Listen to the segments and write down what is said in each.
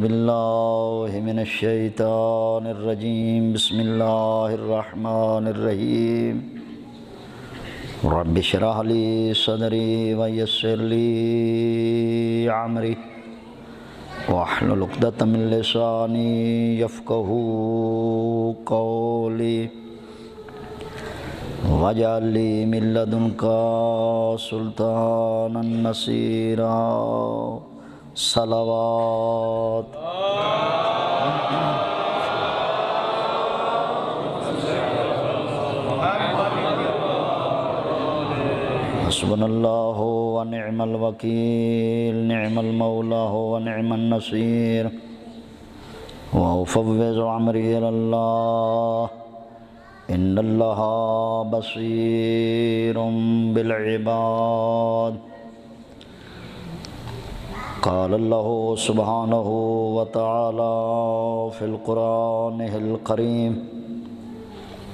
باللہ من الشیطان الرجیم بسم اللہ الرحمن الرحیم رب اشرح لی صدری ویسر لی امری واحلل عقدۃ من لسانی یفقہوا قولی واجعل لی من لدنک سلطانا نصیرا صلوات حسبنا اللہ ونعم الوکیل نعم المولا ونعم النصیر وافوض امری الی اللہ ان اللہ بصیر بالعباد قال اللہ سبحانہ وتعالی فی القرآن الکریم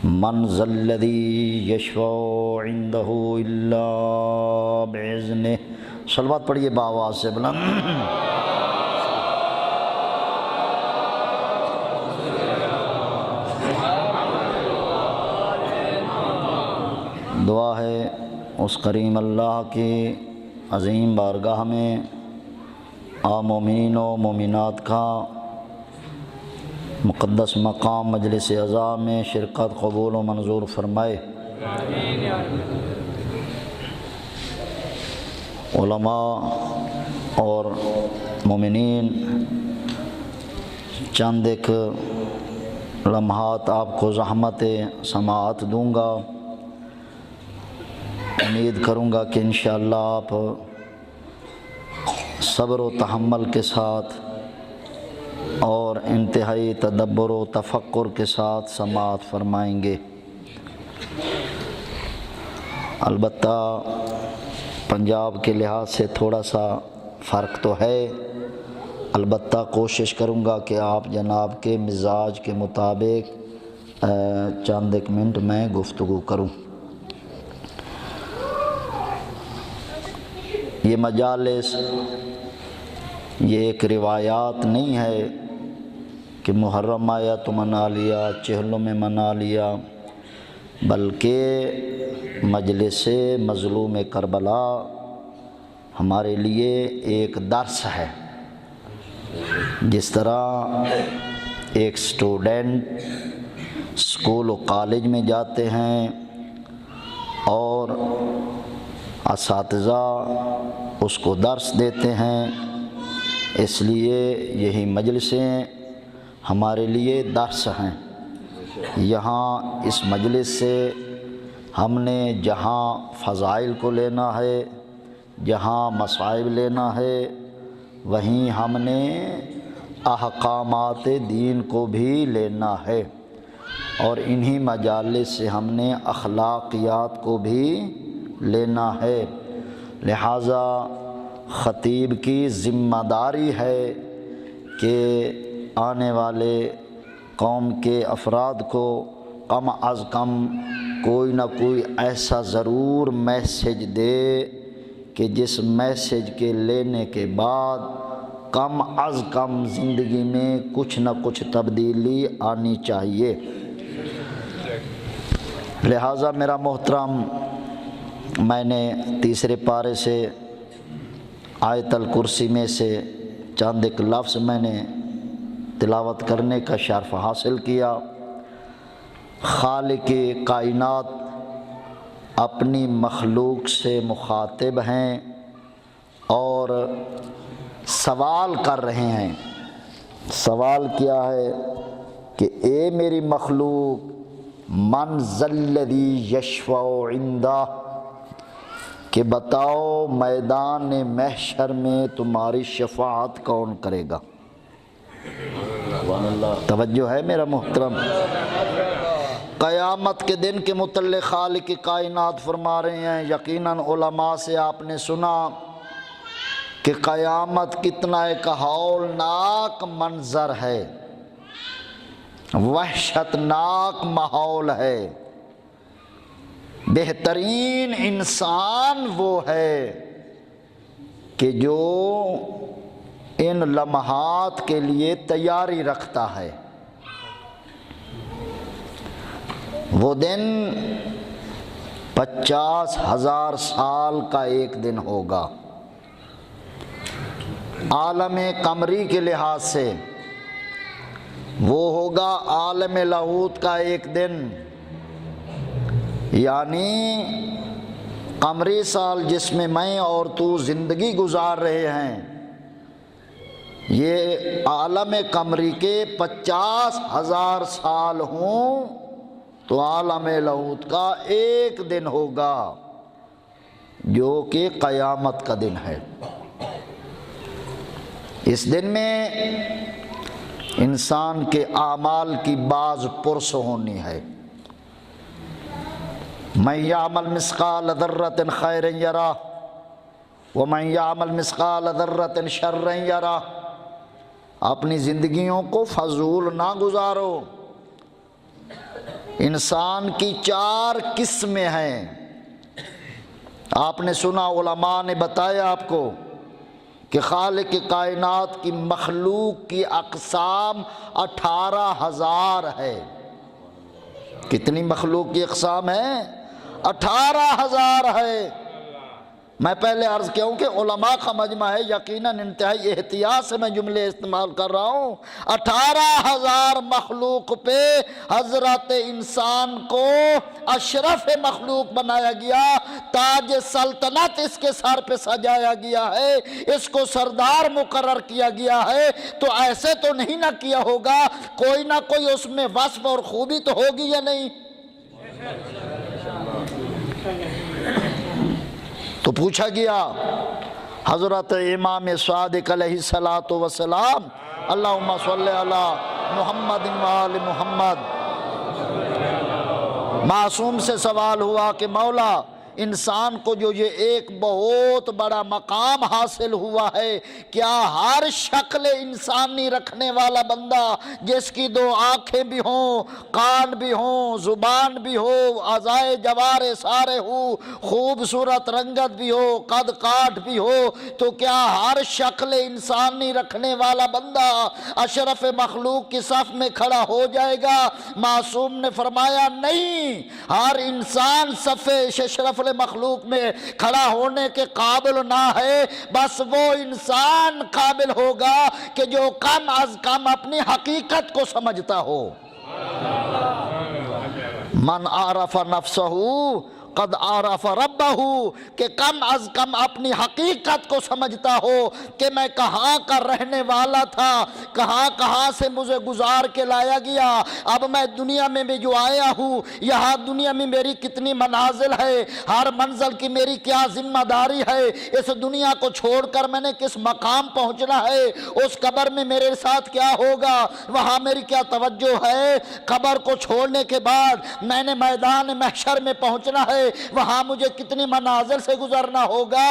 من ذا الذی یشفع عندہ الا بإذنہ۔ صلوات پڑھیے بآواز سے بلند۔ دعا ہے اس کریم اللہ کی عظیم بارگاہ میں مومنین و مومنات کا مقدس مقام مجلس عزا میں شرکت قبول و منظور فرمائے۔ علماء اور مومنین، چند ایک لمحات آپ کو زحمت سماعت دوں گا، امید کروں گا کہ انشاءاللہ آپ صبر و تحمل کے ساتھ اور انتہائی تدبر و تفکر کے ساتھ سماعت فرمائیں گے۔ البتہ پنجاب کے لحاظ سے تھوڑا سا فرق تو ہے، البتہ کوشش کروں گا کہ آپ جناب کے مزاج کے مطابق چند ایک منٹ میں گفتگو کروں۔ یہ مجالس یہ ایک روایات نہیں ہے کہ محرم آیا تو منا لیا، چہلوں میں منا لیا، بلکہ مجلس مظلوم کربلا ہمارے لیے ایک درس ہے۔ جس طرح ایک اسٹوڈنٹ اسکول و کالج میں جاتے ہیں اور اساتذہ اس کو درس دیتے ہیں، اس لیے یہی مجلسیں ہمارے لیے درس ہیں۔ یہاں اس مجلس سے ہم نے جہاں فضائل کو لینا ہے، جہاں مصائب لینا ہے، وہیں ہم نے احکامات دین کو بھی لینا ہے، اور انہی مجالس سے ہم نے اخلاقیات کو بھی لینا ہے۔ لہٰذا خطیب کی ذمہ داری ہے کہ آنے والے قوم کے افراد کو کم از کم کوئی نہ کوئی ایسا ضرور میسج دے کہ جس میسج کے لینے کے بعد کم از کم زندگی میں کچھ نہ کچھ تبدیلی آنی چاہیے۔ لہٰذا میرا محترم، میں نے تیسرے پارے سے آیت الکرسی میں سے چند ایک لفظ میں نے تلاوت کرنے کا شرف حاصل کیا۔ خالق کائنات اپنی مخلوق سے مخاطب ہیں اور سوال کر رہے ہیں۔ سوال کیا ہے کہ اے میری مخلوق، من ذا الذی یشفع عندہ، کہ بتاؤ میدان محشر میں تمہاری شفاعت کون کرے گا؟ توجہ ہے میرا محترم؟ قیامت کے دن کے متعلق خالق کائنات فرما رہے ہیں، یقیناً علماء سے آپ نے سنا کہ قیامت کتنا ایک ہولناک منظر ہے، وحشتناک ماحول ہے۔ بہترین انسان وہ ہے کہ جو ان لمحات کے لیے تیاری رکھتا ہے۔ وہ دن 50,000 سال کا ایک دن ہوگا عالم قمری کے لحاظ سے، وہ ہوگا عالم لاہوت کا ایک دن، یعنی قمری سال جس میں میں اور تو زندگی گزار رہے ہیں، یہ عالم قمری کے 50,000 سال ہوں تو عالم لاہوت کا ایک دن ہوگا جو کہ قیامت کا دن ہے۔ اس دن میں انسان کے اعمال کی باز پرس ہونی ہے۔ من یعمل مثقال ذرۃ خیرا یرہ ومن یعمل مثقال ذرۃ شرا یرہ۔ اپنی زندگیوں کو فضول نہ گزارو۔ انسان کی 4 قسمیں ہیں۔ آپ نے سنا، علماء نے بتایا آپ کو کہ خالق کائنات کی مخلوق کی اقسام 18,000 ہے۔ کتنی مخلوق کی اقسام ہیں؟ 18,000 ہے۔ میں پہلے عرض کیا ہوں کہ علماء کا مجمع ہے، یقیناً انتہائی احتیاط سے میں جملے استعمال کر رہا ہوں۔ 18,000 مخلوق پہ حضرت انسان کو اشرف مخلوق بنایا گیا، تاج سلطنت اس کے سر پہ سجایا گیا ہے، اس کو سردار مقرر کیا گیا ہے۔ تو ایسے تو نہیں نہ کیا ہوگا، کوئی نہ کوئی اس میں وصف اور خوبی تو ہوگی یا نہیں؟ تو پوچھا گیا حضرت امام صادق علیہ السلام، اللہم صلی علی محمد و آل محمد، معصوم سے سوال ہوا کہ مولا انسان کو جو یہ ایک بہت بڑا مقام حاصل ہوا ہے، کیا ہر شکل انسانی رکھنے والا بندہ جس کی 2 آنکھیں بھی ہوں، کان بھی ہوں، زبان بھی ہو، اعضائے جوارے سارے ہوں، خوبصورت رنگت بھی ہو، قد کاٹ بھی ہو، تو کیا ہر شکل انسانی رکھنے والا بندہ اشرف مخلوق کی صف میں کھڑا ہو جائے گا؟ معصوم نے فرمایا نہیں، ہر انسان صف اشرف مخلوق میں کھڑا ہونے کے قابل نہ ہے، بس وہ انسان قابل ہوگا کہ جو کم از کم اپنی حقیقت کو سمجھتا ہو۔ من عرف نفسہ قد عرف ربہ، کہ کم از کم اپنی حقیقت کو سمجھتا ہو کہ میں کہاں کا رہنے والا تھا، کہاں کہاں سے مجھے گزار کے لایا گیا، اب میں دنیا میں بھی جو آیا ہوں، یہاں دنیا میں میری کتنی منازل ہے، ہر منزل کی میری کیا ذمہ داری ہے، اس دنیا کو چھوڑ کر میں نے کس مقام پہنچنا ہے، اس قبر میں میرے ساتھ کیا ہوگا، وہاں میری کیا توجہ ہے، قبر کو چھوڑنے کے بعد میں نے میدان محشر میں پہنچنا ہے، وہاں مجھے کتنی منازل سے گزرنا ہوگا۔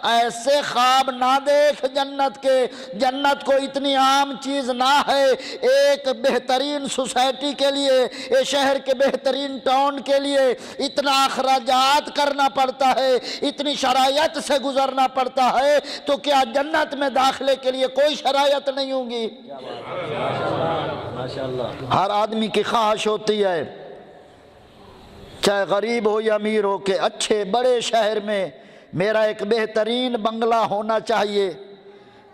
ایسے خواب نہ دیکھ جنت کے، جنت کو اتنی عام چیز نہ ہے، ایک بہترین سوسائٹی کے لیے، ایک شہر کے بہترین ٹاؤن کے لیے اتنا اخراجات کرنا پڑتا ہے، اتنی شرائط سے گزرنا پڑتا ہے، تو کیا جنت میں داخلے کے لیے کوئی شرائط نہیں ہوں گی؟ ہر آدمی کی خواہش ہوتی ہے، چاہے غریب ہو یا امیر ہو، کہ اچھے بڑے شہر میں میرا ایک بہترین بنگلہ ہونا چاہیے،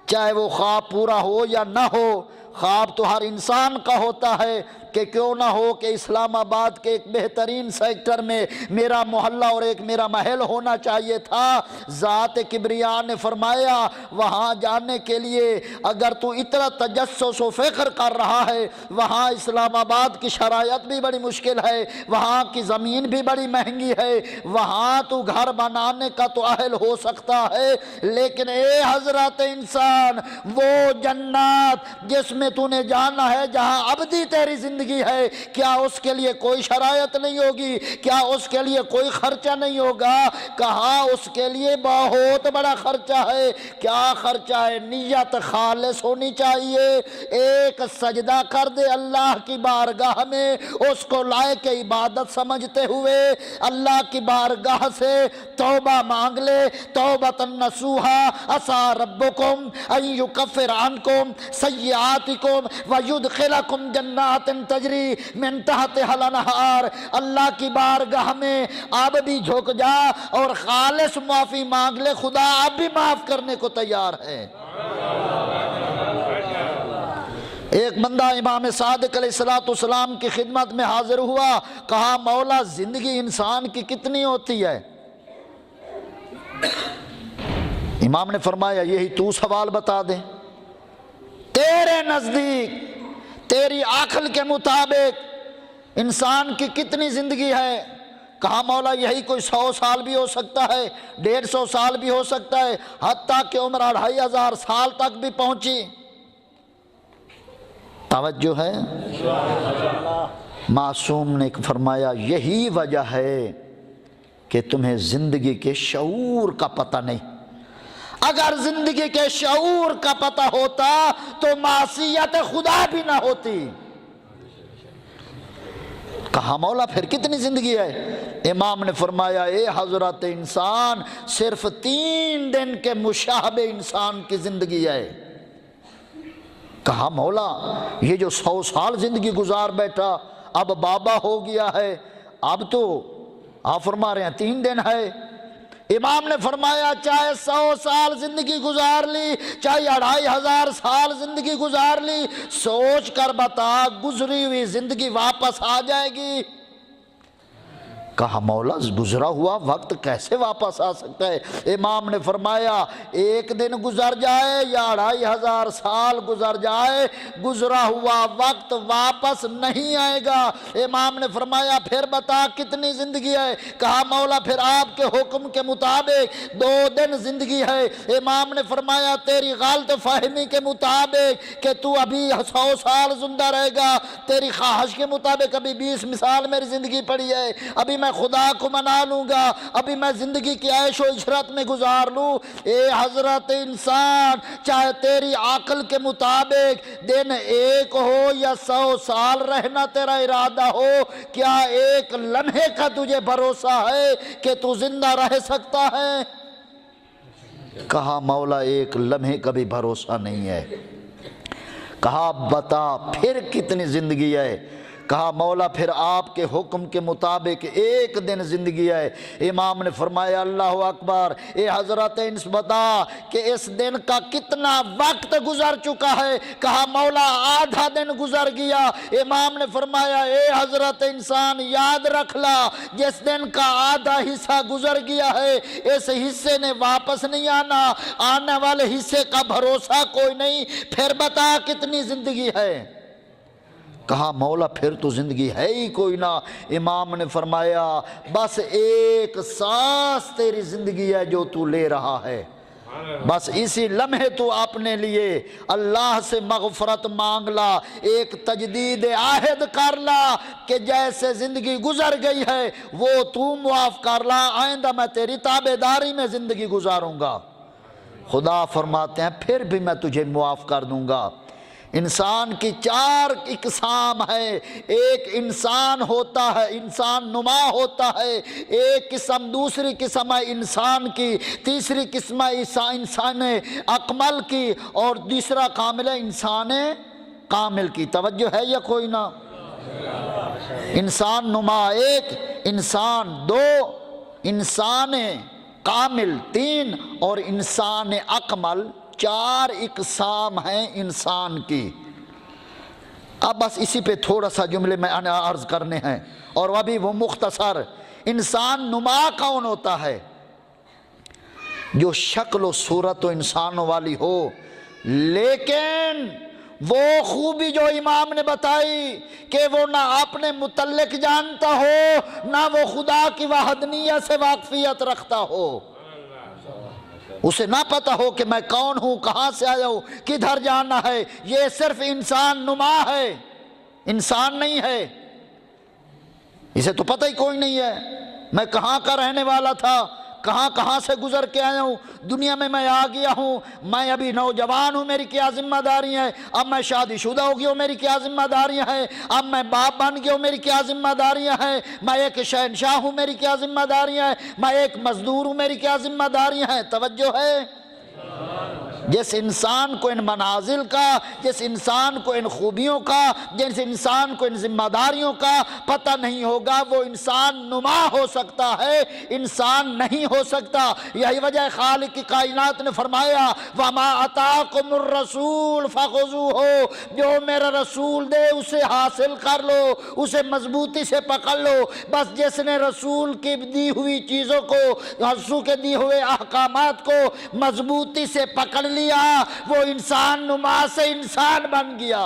چاہے وہ خواب پورا ہو یا نہ ہو۔ خواب تو ہر انسان کا ہوتا ہے کہ کیوں نہ ہو کہ اسلام آباد کے ایک بہترین سیکٹر میں میرا محلہ اور ایک میرا محل ہونا چاہیے تھا۔ ذات کبریا نے فرمایا وہاں جانے کے لیے اگر تو اتنا تجسس و فکر کر رہا ہے، وہاں اسلام آباد کی شرائط بھی بڑی مشکل ہے، وہاں کی زمین بھی بڑی مہنگی ہے، وہاں تو گھر بنانے کا تو اہل ہو سکتا ہے، لیکن اے حضرت انسان، وہ جنت جس میں تو نے جانا ہے، جہاں ابدی تیری زندگی زندگی ہے، کیا اس کے لیے کوئی شرائط نہیں ہوگی؟ کیا اس کے لیے کوئی خرچہ نہیں ہوگا؟ کہا اس کے لیے بہت بڑا خرچہ ہے۔ کیا خرچہ ہے؟ نیت خالص ہونی چاہیے، ایک سجدہ کر دے اللہ کی بارگاہ میں، اس کو لائق عبادت سمجھتے ہوئے اللہ کی بارگاہ سے توبہ مانگ لے، توبۃ نصوحا عسیٰ ربکم ان یکفر عنکم سیئاتکم ویدخلکم جنات تجری من تحتہا الانہار۔ اللہ کی بارگاہ میں اب بھی جھک جا اور خالص معافی مانگ لے، خدا اب بھی معاف کرنے کو تیار ہے۔ ایک بندہ امام صادق علیہ السلام کی خدمت میں حاضر ہوا، کہا مولا زندگی انسان کی کتنی ہوتی ہے؟ امام نے فرمایا یہی تو سوال بتا دے، تیرے نزدیک تیری عقل کے مطابق انسان کی کتنی زندگی ہے؟ کہا مولا یہی کوئی 100 سال بھی ہو سکتا ہے، 150 سال بھی ہو سکتا ہے، حتیٰ کہ عمر 2500 سال تک بھی پہنچی۔ توجہ ہے؟ معصوم نے فرمایا یہی وجہ ہے کہ تمہیں زندگی کے شعور کا پتہ نہیں۔ اگر زندگی کے شعور کا پتہ ہوتا تو معصیت خدا بھی نہ ہوتی۔ کہا مولا پھر کتنی زندگی ہے؟ امام نے فرمایا اے حضرت انسان صرف 3 دن کے مشابہ انسان کی زندگی ہے۔ کہا مولا یہ جو 100 سال زندگی گزار بیٹھا اب بابا ہو گیا ہے، اب تو آپ فرما رہے ہیں 3 دن ہے۔ امام نے فرمایا چاہے 100 سال زندگی گزار لی، چاہے 2500 سال زندگی گزار لی، سوچ کر بتا گزری ہوئی زندگی واپس آ جائے گی؟ کہا مولا گزرا ہوا وقت کیسے واپس آ سکتا ہے؟ امام نے فرمایا 1 دن گزر جائے یا 2500 سال گزر جائے، گزرا ہوا وقت واپس نہیں آئے گا۔ امام نے فرمایا پھر بتا کتنی زندگی ہے؟ کہا مولا پھر آپ کے حکم کے مطابق 2 دن زندگی ہے۔ امام نے فرمایا تیری غلط فہمی کے مطابق کہ تو ابھی 100 سال زندہ رہے گا، تیری خواہش کے مطابق ابھی 20 سال میری زندگی پڑی ہے، ابھی میں خدا کو منا لوں گا، ابھی میں زندگی کی عیش و عشرت میں گزار لوں۔ اے حضرت انسان چاہے تیری عقل کے مطابق دن 1 ہو یا 100 سال رہنا تیرا ارادہ ہو، کیا 1 لمحے کا تجھے بھروسہ ہے کہ تو زندہ رہ سکتا ہے؟ کہا مولا 1 لمحے کا بھی بھروسہ نہیں ہے۔ کہا بتا پھر کتنی زندگی ہے؟ کہا مولا پھر آپ کے حکم کے مطابق 1 دن زندگی ہے۔ امام نے فرمایا اللہ اکبر، اے حضرت انس بتا کہ اس دن کا کتنا وقت گزر چکا ہے؟ کہا مولا آدھا دن گزر گیا۔ امام نے فرمایا اے حضرت انسان یاد رکھ لا، جس دن کا آدھا حصہ گزر گیا ہے اس حصے نے واپس نہیں آنا، آنے والے حصے کا بھروسہ کوئی نہیں، پھر بتا کتنی زندگی ہے؟ کہا مولا پھر تو زندگی ہے ہی کوئی نہ۔ امام نے فرمایا بس 1 سانس تیری زندگی ہے جو تو لے رہا ہے، بس اسی لمحے تو اپنے لیے اللہ سے مغفرت مانگ لا، ایک تجدید عہد کر لا کہ جیسے زندگی گزر گئی ہے وہ تو معاف کر لا، آئندہ میں تیری تابعداری میں زندگی گزاروں گا۔ خدا فرماتے ہیں پھر بھی میں تجھے معاف کر دوں گا۔ انسان کی 4 اقسام ہے، ایک انسان ہوتا ہے، انسان نما ہوتا ہے، ایک قسم دوسری قسم ہے انسان کی، تیسری قسم ہے انسان اکمل کی، اور تیسرا کامل ہے انسان کامل کی۔ توجہ ہے یا کوئی نہ؟ انسان نما 1، انسان 2، انسان کامل 3 اور انسان اکمل 4 اقسام ہیں انسان کی۔ اب بس اسی پہ تھوڑا سا جملے میں عرض کرنے ہیں، اور ابھی وہ مختصر۔ انسان نما کون ہوتا ہے؟ جو شکل و صورت و انسانوں والی ہو، لیکن وہ خوبی جو امام نے بتائی کہ وہ نہ اپنے متعلق جانتا ہو، نہ وہ خدا کی وحدانیت سے واقفیت رکھتا ہو، اسے نہ پتہ ہو کہ میں کون ہوں، کہاں سے آیا ہوں، کدھر جانا ہے، یہ صرف انسان نما ہے۔ انسان نہیں ہے، اسے تو پتہ ہی کوئی نہیں ہے میں کہاں کا رہنے والا تھا، کہاں سے گزر کے آیا ہوں، دنیا میں آ گیا ہوں، میں ابھی نوجوان ہوں، میری کیا ذمہ داری ہے، اب میں شادی شدہ ہو گیا ہوں، میری کیا ذمہ داریاں ہیں، اب میں باپ بن گیا ہوں، میری کیا ذمہ داریاں ہیں، میں ایک شہنشاہ ہوں، میری کیا ذمہ داریاں ہیں، میں ایک مزدور ہوں، میری کیا ذمہ داریاں ہیں۔ توجہ ہے؟ جس انسان کو ان منازل کا، جس انسان کو ان خوبیوں کا، جس انسان کو ان ذمہ داریوں کا پتہ نہیں ہوگا، وہ انسان نما ہو سکتا ہے، انسان نہیں ہو سکتا۔ یہی وجہ خالق کی کائنات نے فرمایا وَمَا أَتَاكُمُ الرَّسُولُ فَخُذُوهُ، جو میرا رسول دے اسے حاصل کر لو، اسے مضبوطی سے پکڑ لو۔ بس جس نے رسول کی دی ہوئی چیزوں کو، رسول کے دی ہوئے احکامات کو مضبوطی سے پکڑ لیا، وہ انسان نما سے انسان بن گیا۔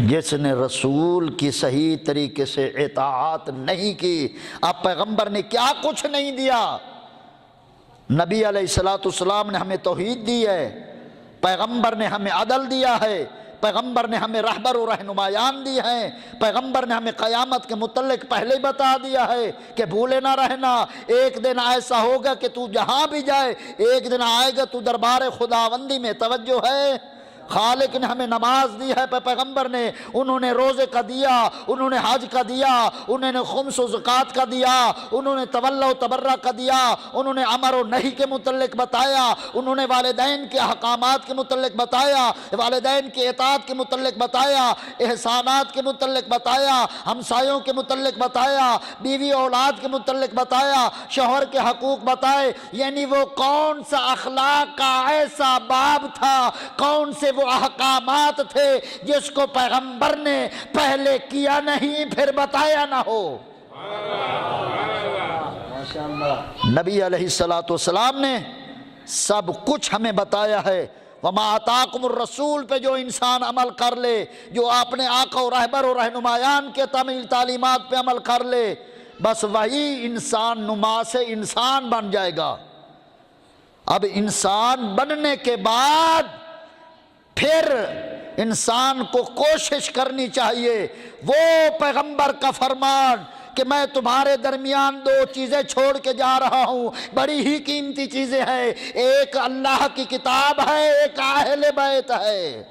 جس نے رسول کی صحیح طریقے سے اطاعت نہیں کی، اب پیغمبر نے کیا کچھ نہیں دیا۔ نبی علیہ السلام نے ہمیں توحید دی ہے، پیغمبر نے ہمیں عدل دیا ہے، پیغمبر نے ہمیں رہبر و رہنمایان دی ہیں، پیغمبر نے ہمیں قیامت کے متعلق پہلے ہی بتا دیا ہے کہ بھولے نہ رہنا، ایک دن ایسا ہوگا کہ تو جہاں بھی جائے ایک دن آئے گا تو دربار خداوندی میں۔ توجہ ہے؟ خالق نے ہمیں نماز دی ہے، پیغمبر نے، انہوں نے روزے کا دیا، انہوں نے حج کا دیا، انہوں نے خمس و زکوٰۃ کا دیا، انہوں نے تولّ و تبرّع کا دیا، انہوں نے امر و نہی کے متعلق بتایا، انہوں نے والدین کے احکامات کے متعلق بتایا، والدین کے اطاعت کے متعلق بتایا، احسانات کے متعلق بتایا، ہمسایوں کے متعلق بتایا، بیوی اولاد کے متعلق بتایا، شوہر کے حقوق بتائے۔ یعنی وہ کون سا اخلاق کا ایسا باب تھا، کون سے وہ احکامات تھے جس کو پیغمبر نے پہلے کیا نہیں پھر بتایا نہ ہو۔ نبی علیہ السلام نے سب کچھ ہمیں بتایا ہے۔ وَمَا آتَاكُمُ الرَّسُولُ پہ جو انسان عمل کر لے، جو اپنے آقا و رہبر و رہنمایان کے تعلیمات پہ عمل کر لے، بس وہی انسان نما سے انسان بن جائے گا۔ اب انسان بننے کے بعد پھر انسان کو کوشش کرنی چاہیے، وہ پیغمبر کا فرمان کہ میں تمہارے درمیان دو چیزیں چھوڑ کے جا رہا ہوں، بڑی ہی قیمتی چیزیں ہیں، ایک اللہ کی کتاب ہے، ایک اہل بیت ہے۔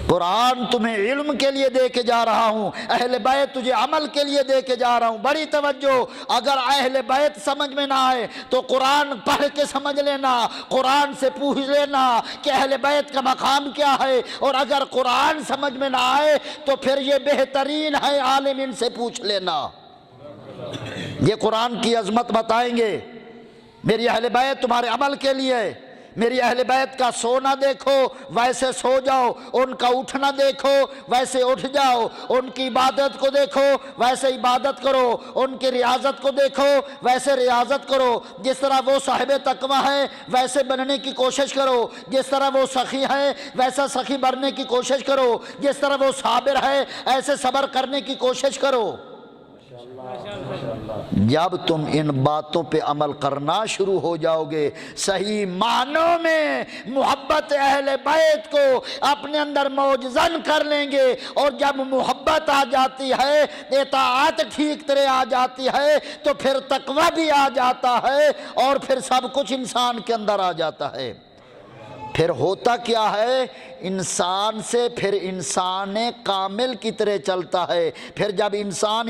قرآن تمہیں علم کے لیے دے کے جا رہا ہوں، اہل بیت تجھے عمل کے لیے دے کے جا رہا ہوں۔ بڑی توجہ، اگر اہل بیت سمجھ میں نہ آئے تو قرآن پڑھ کے سمجھ لینا، قرآن سے پوچھ لینا کہ اہل بیت کا مقام کیا ہے، اور اگر قرآن سمجھ میں نہ آئے تو پھر یہ بہترین ہے عالم ان سے پوچھ لینا، یہ قرآن کی عظمت بتائیں گے۔ میری اہل بیت تمہارے عمل کے لیے، میری اہل بیت کا سونا دیکھو ویسے سو جاؤ، ان کا اٹھنا دیکھو ویسے اٹھ جاؤ، ان کی عبادت کو دیکھو ویسے عبادت کرو، ان کی ریاضت کو دیکھو ویسے ریاضت کرو، جس طرح وہ صاحب تقویٰ ہے ویسے بننے کی کوشش کرو، جس طرح وہ سخی ہے ویسا سخی بننے کی کوشش کرو، جس طرح وہ صابر ہے ایسے صبر کرنے کی کوشش کرو۔ جب تم ان باتوں پہ عمل کرنا شروع ہو جاؤ گے، صحیح معنوں میں محبت اہل بیت کو اپنے اندر موجزن کر لیں گے، اور جب محبت آ جاتی ہے، اطاعت ٹھیک طرح آ جاتی ہے، تو پھر تقویٰ بھی آ جاتا ہے، اور پھر سب کچھ انسان کے اندر آ جاتا ہے۔ پھر ہوتا کیا ہے، انسان سے پھر انسان کامل کی طرح چلتا ہے۔ پھر جب انسان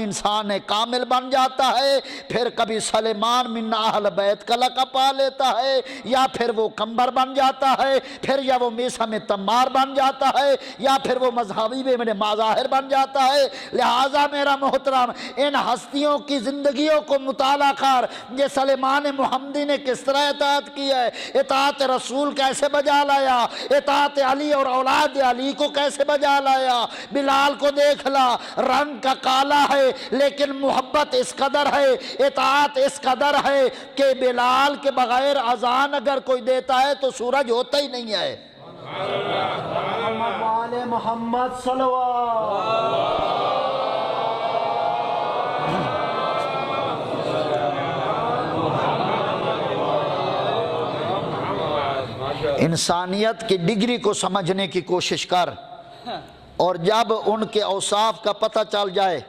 کامل بن جاتا ہے، پھر کبھی سلیمان من اہل بیت کا لقب پا لیتا ہے، یا پھر وہ کمبر بن جاتا ہے، پھر یا وہ میسا میں تمار بن جاتا ہے، یا پھر وہ مذہبی میں مظاہر بن جاتا ہے۔ لہٰذا میرا محترم، ان ہستیوں کی زندگیوں کو مطالعہ کر، یہ سلیمان محمدی نے کس طرح اطاعت کی ہے، اطاعت رسول کیسے بجا لایا، اطاعت علی اور اولاد علی کو کیسے بجا لایا۔ بلال کو دیکھ لا، رنگ کا کالا ہے لیکن محبت اس قدر ہے، اطاعت اس قدر ہے کہ بلال کے بغیر اذان اگر کوئی دیتا ہے تو سورج ہوتا ہی نہیں ہے۔ محمد صلی اللہ انسانیت کی ڈگری کو سمجھنے کی کوشش کر، اور جب ان کے اوصاف کا پتہ چل جائے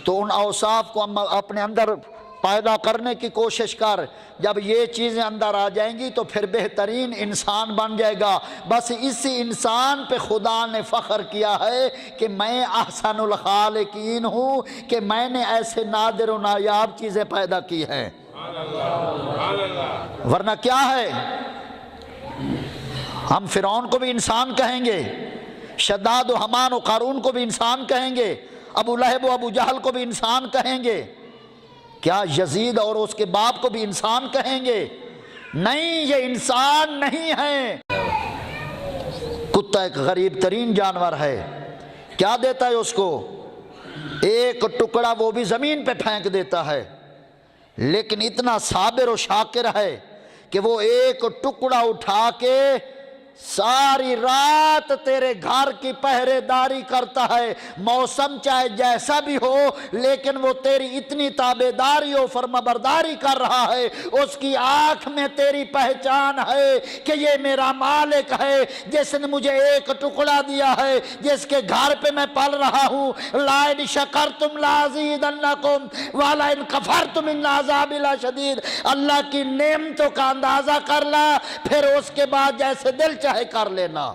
تو ان اوصاف کو اپنے اندر پیدا کرنے کی کوشش کر۔ جب یہ چیزیں اندر آ جائیں گی تو پھر بہترین انسان بن جائے گا۔ بس اسی انسان پہ خدا نے فخر کیا ہے کہ میں احسن الخالقین ہوں، کہ میں نے ایسے نادر و نایاب چیزیں پیدا کی ہیں۔ ورنہ کیا ہے، ہم فرعون کو بھی انسان کہیں گے، شداد و حمان و قارون کو بھی انسان کہیں گے، ابو لہب و ابو جہل کو بھی انسان کہیں گے، کیا یزید اور اس کے باپ کو بھی انسان کہیں گے؟ نہیں، یہ انسان نہیں ہے۔ کتا ایک غریب ترین جانور ہے، کیا دیتا ہے اس کو؟ ایک ٹکڑا وہ بھی زمین پہ پھینک دیتا ہے، لیکن اتنا صابر و شاکر ہے کہ وہ ایک ٹکڑا اٹھا کے ساری رات تیرے گھر کی پہرے داری کرتا ہے، موسم چاہے جیسا بھی ہو، لیکن وہ تیری اتنی تابعداری و فرمانبرداری کر رہا ہے، اس کی آنکھ میں تیری پہچان ہے کہ یہ میرا مالک ہے جس نے مجھے ایک ٹکڑا دیا ہے، جس کے گھر پہ میں پل رہا ہوں۔ لَئِن شَكَرْتُمْ لَأَزِيدَنَّكُمْ وَلَئِن كَفَرْتُمْ إِنَّ عَذَابِي لَشَدِيدٌ۔ اللہ کی نعمتوں کا اندازہ کر لا، پھر اس کے بعد جیسے دل چاہے کر لینا۔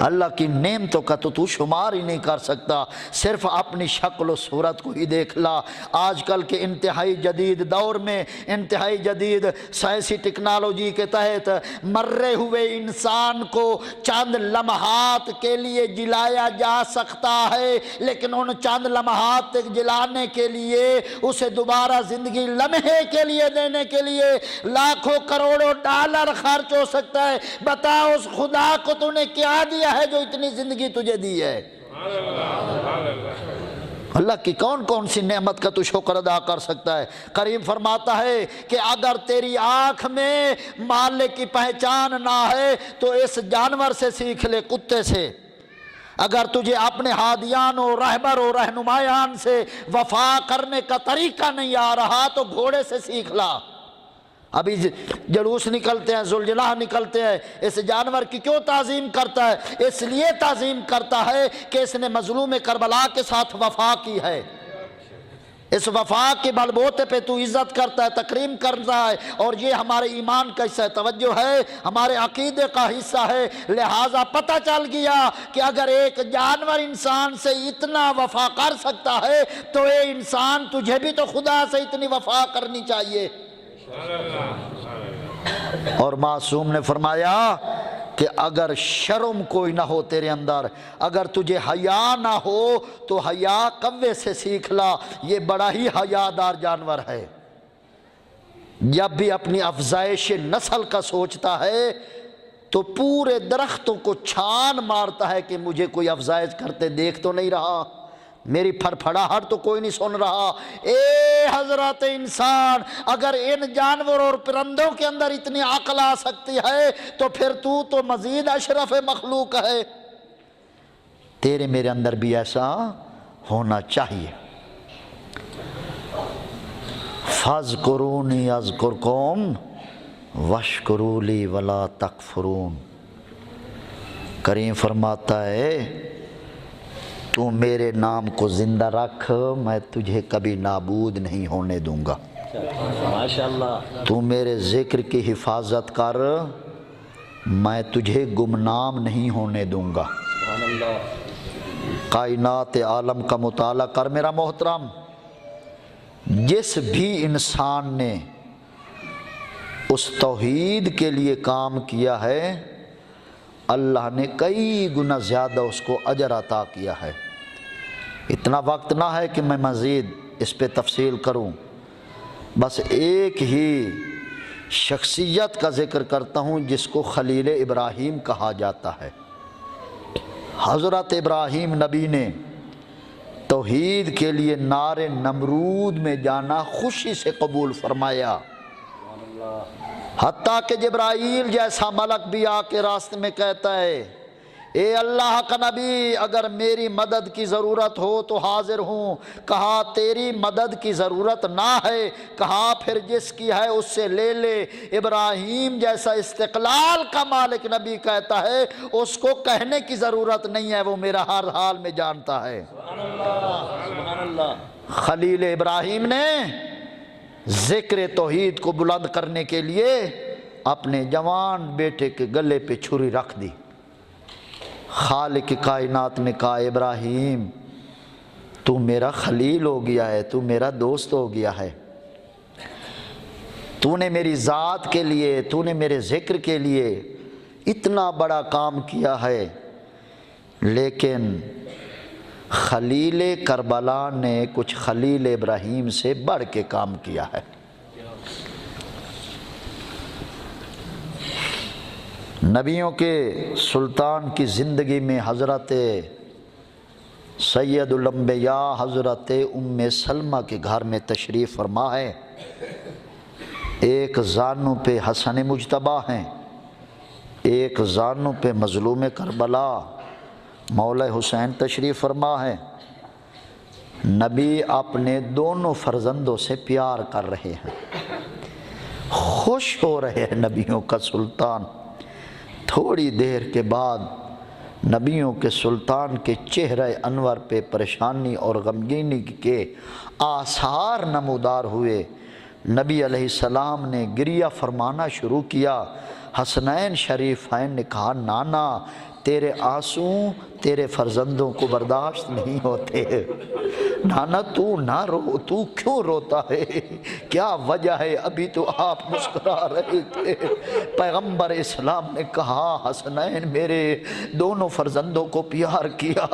اللہ کی نعمتوں کا تو شمار ہی نہیں کر سکتا، صرف اپنی شکل و صورت کو ہی دیکھ لا۔ آج کل کے انتہائی جدید دور میں، انتہائی جدید سائنسی ٹیکنالوجی کے تحت مرے ہوئے انسان کو چند لمحات کے لیے جلایا جا سکتا ہے، لیکن ان چند لمحات تک جلانے کے لیے اسے دوبارہ زندگی لمحے کے لیے دینے کے لیے لاکھوں کروڑوں ڈالر خرچ ہو سکتا ہے۔ بتا اس خدا کو تو نے کیا دیا ہے جو اتنی زندگی تجھے دی ہے؟ اللہ کی کون کون سی نعمت کا تو شکر ادا کر سکتا ہے؟ کریم فرماتا ہے کہ اگر تیری آنکھ میں مالک کی پہچان نہ ہے تو اس جانور سے سیکھ لے، کتے سے۔ اگر تجھے اپنے ہادیان و رہبر و رہنمایان سے وفا کرنے کا طریقہ نہیں آ رہا تو گھوڑے سے سیکھ لا۔ ابھی جلوس نکلتے ہیں، ذوالجناح نکلتے ہیں، اس جانور کی کیوں تعظیم کرتا ہے؟ اس لیے تعظیم کرتا ہے کہ اس نے مظلوم کربلا کے ساتھ وفا کی ہے، اس وفا کے بل بوتے پہ تو عزت کرتا ہے، تکریم کرتا ہے، اور یہ ہمارے ایمان کا حصہ ہے، توجہ ہے، ہمارے عقیدے کا حصہ ہے۔ لہٰذا پتہ چل گیا کہ اگر ایک جانور انسان سے اتنا وفا کر سکتا ہے تو اے انسان تجھے بھی تو خدا سے اتنی وفا کرنی چاہیے۔ اور معصوم نے فرمایا کہ اگر شرم کوئی نہ ہو تیرے اندر، اگر تجھے حیا نہ ہو تو حیا کوے سے سیکھ لا، یہ بڑا ہی حیادار جانور ہے۔ جب بھی اپنی افزائش نسل کا سوچتا ہے تو پورے درختوں کو چھان مارتا ہے کہ مجھے کوئی افزائش کرتے دیکھ تو نہیں رہا، میری پھڑپھڑاہٹ تو کوئی نہیں سن رہا۔ اے حضرت انسان، اگر ان جانور اور پرندوں کے اندر اتنی عقل آ سکتی ہے تو پھر تو مزید اشرف مخلوق ہے۔ تیرے میرے اندر بھی ایسا ہونا چاہیے۔ فَاذْكُرُونِي أَذْكُرْكُمْ وَاشْكُرُوا لِي وَلَا تَكْفُرُونَ۔ کریم فرماتا ہے تو میرے نام کو زندہ رکھ، میں تجھے کبھی نابود نہیں ہونے دوں گا۔ ماشاءاللہ۔ تو میرے ذکر کی حفاظت کر، میں تجھے گمنام نہیں ہونے دوں گا۔ کائنات عالم کا مطالعہ کر میرا محترم، جس بھی انسان نے اس توحید کے لیے کام کیا ہے اللہ نے کئی گنا زیادہ اس کو اجر عطا کیا ہے۔ اتنا وقت نہ ہے کہ میں مزید اس پہ تفصیل کروں، بس ایک ہی شخصیت کا ذکر کرتا ہوں جس کو خلیل ابراہیم کہا جاتا ہے۔ حضرت ابراہیم نبی نے توحید کے لیے نار نمرود میں جانا خوشی سے قبول فرمایا، حتیٰ کہ جبرائیل جیسا ملک بھی آ کے راستے میں کہتا ہے اے اللہ کا نبی اگر میری مدد کی ضرورت ہو تو حاضر ہوں۔ کہا تیری مدد کی ضرورت نہ ہے، کہا پھر جس کی ہے اس سے لے لے۔ ابراہیم جیسا استقلال کا مالک نبی کہتا ہے اس کو کہنے کی ضرورت نہیں ہے، وہ میرا ہر حال میں جانتا ہے۔ سبحان اللہ۔ خلیل ابراہیم نے ذکر توحید کو بلند کرنے کے لیے اپنے جوان بیٹے کے گلے پہ چھری رکھ دی۔ خالق کائنات نے کہا ابراہیم تو میرا خلیل ہو گیا ہے، تو میرا دوست ہو گیا ہے، تو نے میری ذات کے لیے، تو نے میرے ذکر کے لیے اتنا بڑا کام کیا ہے، لیکن خلیل کربلا نے کچھ خلیل ابراہیم سے بڑھ کے کام کیا ہے۔ نبیوں کے سلطان کی زندگی میں حضرت سید الانبیاء حضرت ام سلمہ کے گھر میں تشریف فرما ہے۔ ایک زانو پہ حسن مجتبیٰ ہیں، ایک زانو پہ مظلوم کربلا مولا حسین تشریف فرما ہے۔ نبی اپنے دونوں فرزندوں سے پیار کر رہے ہیں، خوش ہو رہے ہیں نبیوں کا سلطان۔ تھوڑی دیر کے بعد نبیوں کے سلطان کے چہرہ انور پہ پریشانی اور غمگینی کے آثار نمودار ہوئے۔ نبی علیہ السلام نے گریہ فرمانا شروع کیا۔ حسنین شریفین نے کہا نانا تیرے آنسو تیرے فرزندوں کو برداشت نہیں ہوتے، نانا تو نہ رو، تو کیوں روتا ہے، کیا وجہ ہے؟ ابھی تو آپ مسکرا رہے تھے۔ پیغمبر اسلام نے کہا حسنین میرے دونوں فرزندوں کو پیار کیا،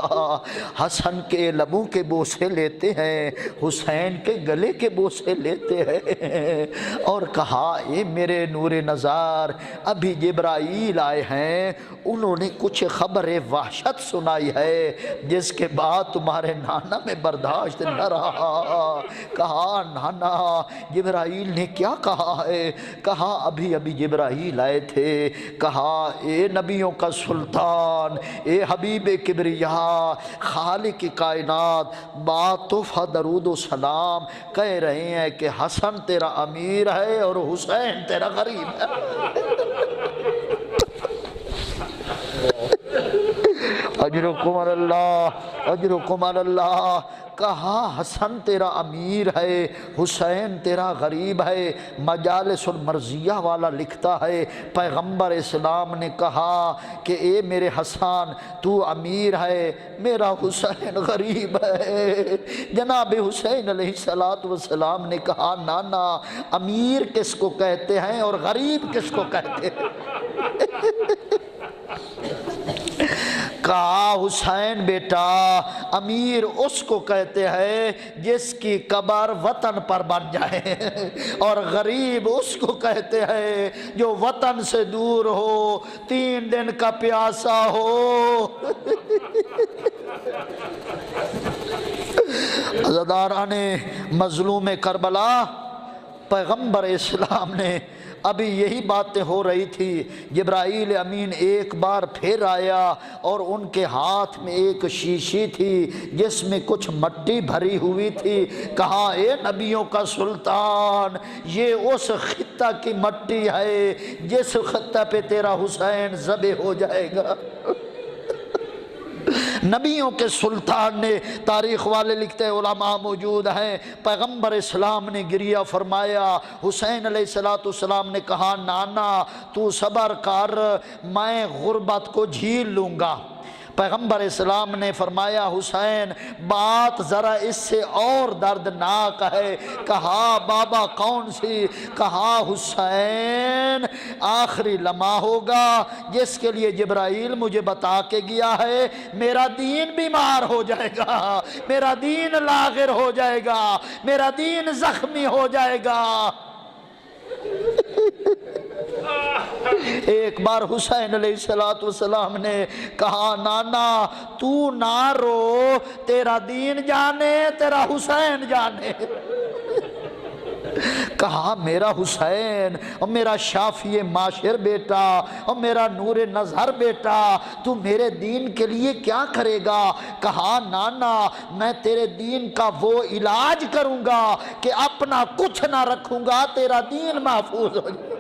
حسن کے لبوں کے بوسے لیتے ہیں، حسین کے گلے کے بوسے لیتے ہیں، اور کہا اے میرے نور نظار ابھی جبرائیل آئے ہیں، انہوں نے کچھ خبر وحشت سنائی ہے جس کے بعد تمہارے نانا میں برداشت نہ رہا۔ کہا نانا جبرائیل نے کیا کہا ہے؟ کہا ابھی جبرائیل آئے تھے، کہا اے نبیوں کا سلطان، اے حبیب کبریا، خالق کائنات، بات تحفہ درود و سلام، کہہ رہے ہیں کہ حسن تیرا امیر ہے اور حسین تیرا غریب ہے۔ اجرکم اللہ، اجرکم اللہ۔ کہا حسن تیرا امیر ہے، حسین تیرا غریب ہے۔ مجالس المرضیہ والا لکھتا ہے پیغمبر اسلام نے کہا کہ اے میرے حسن تو امیر ہے، میرا حسین غریب ہے۔ جناب حسین علیہ السلام نے کہا نانا امیر کس کو کہتے ہیں اور غریب کس کو کہتے ہیں؟ کہا حسین بیٹا امیر اس کو کہتے ہیں جس کی قبر وطن پر بن جائے، اور غریب اس کو کہتے ہیں جو وطن سے دور ہو، 3 دن کا پیاسا ہو۔ عزاداران مظلوم کربلا، پیغمبر اسلام نے ابھی یہی باتیں ہو رہی تھی، جبرائیل امین ایک بار پھر آیا اور ان کے ہاتھ میں ایک شیشی تھی جس میں کچھ مٹی بھری ہوئی تھی۔ کہا اے نبیوں کا سلطان یہ اس خطہ کی مٹی ہے جس خطہ پہ تیرا حسین ذبح ہو جائے گا۔ نبیوں کے سلطان نے، تاریخ والے لکھتے ہیں، علماء موجود ہیں، پیغمبر اسلام نے گریہ فرمایا۔ حسین علیہ السلام نے کہا نانا تو صبر کر، میں غربت کو جھیل لوں گا۔ پیغمبر اسلام نے فرمایا حسین بات ذرا اس سے اور دردناک ہے۔ کہا بابا کون سی؟ کہا حسین آخری لمحہ ہوگا جس کے لیے جبرائیل مجھے بتا کے گیا ہے، میرا دین بیمار ہو جائے گا، میرا دین لاغر ہو جائے گا، میرا دین زخمی ہو جائے گا۔ ایک بار حسین علیہ السلام نے کہا نانا تو نہ رو، تیرا دین جانے تیرا حسین جانے۔ کہا میرا حسین اور میرا شافی معاشر بیٹا اور میرا نور نظر بیٹا تو میرے دین کے لیے کیا کرے گا؟ کہا نانا میں تیرے دین کا وہ علاج کروں گا کہ اپنا کچھ نہ رکھوں گا، تیرا دین محفوظ ہو جائے۔